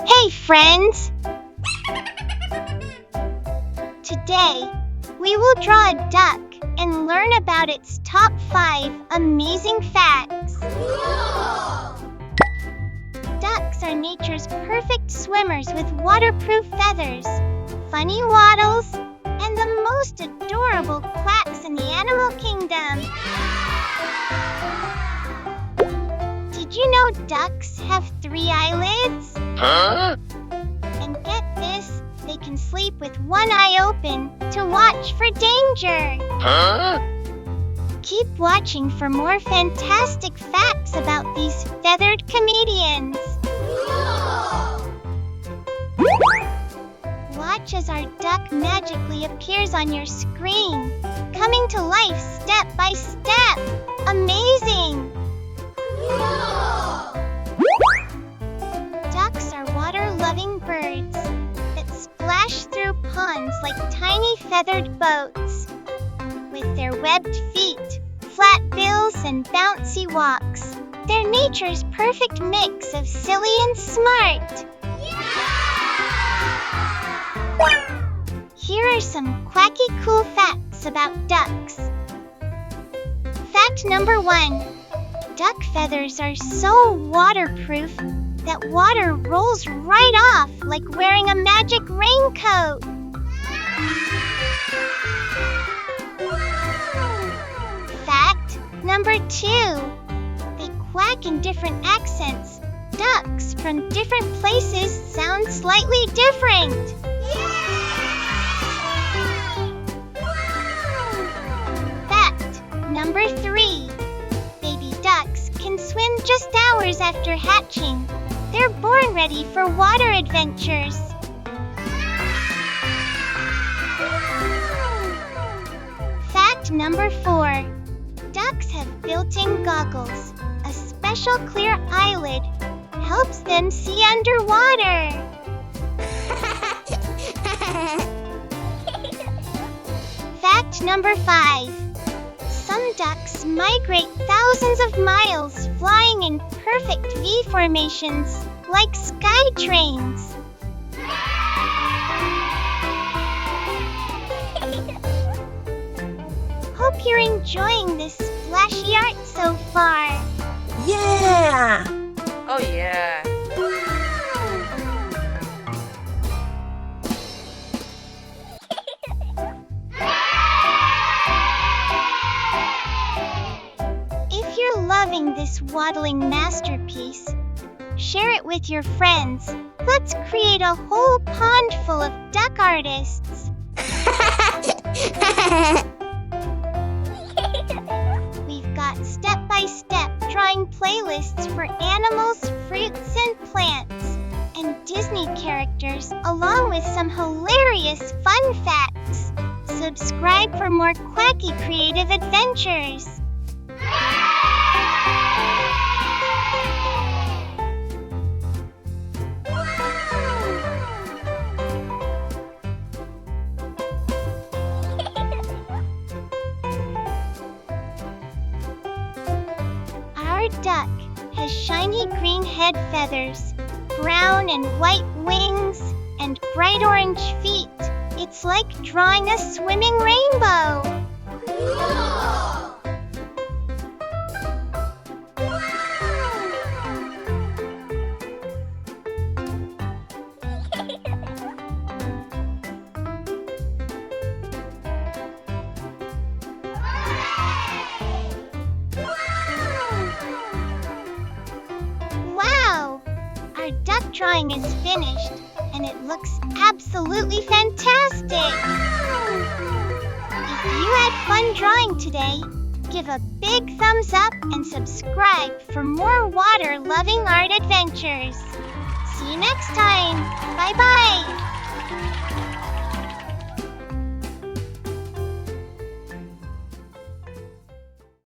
Hey friends! Today, we will draw a duck and learn about its top 5 amazing facts. Ducks are nature's perfect swimmers with waterproof feathers, funny waddles, and the most adorable quacks in the animal kingdom. Did you know ducks have 3 eyelids? Huh? And get this, they can sleep with one eye open to watch for danger. Huh? Keep watching for more fantastic facts about these feathered comedians. Watch as our duck magically appears on your screen, coming to life step by step. Amazing! Ducks are water-loving birds that splash through ponds like tiny feathered boats. With their webbed feet, flat bills, and bouncy walks, they're nature's perfect mix of silly and smart. Here are some quacky cool facts about ducks. Fact number 1. Duck feathers are so waterproof that water rolls right off like wearing a magic raincoat. Fact number 2. They quack in different accents. Ducks from different places sound slightly different. Fact number 3. Baby ducks can swim just hours after hatching. They're born ready for water adventures. Fact number 4. Ducks have built-in goggles. A special clear eyelid helps them see underwater. Fact number 5. Some ducks migrate thousands of miles flying in perfect V formations, like sky trains. Hope you're enjoying this splashy art so far. Yeah! Oh yeah. If you're loving this waddling masterpiece, share it with your friends. Let's create a whole pond full of duck artists. We've got step-by-step drawing playlists for animals, fruits, and plants, and Disney characters, along with some hilarious fun facts. Subscribe for more quacky creative adventures. Our duck has shiny green head feathers, brown and white wings, and bright orange feet. It's like drawing a swimming rainbow. Wow! Our duck drawing is finished, and it looks absolutely fantastic! If you had fun drawing today, give a big thumbs up and subscribe for more water-loving art adventures. See you next time! Bye-bye!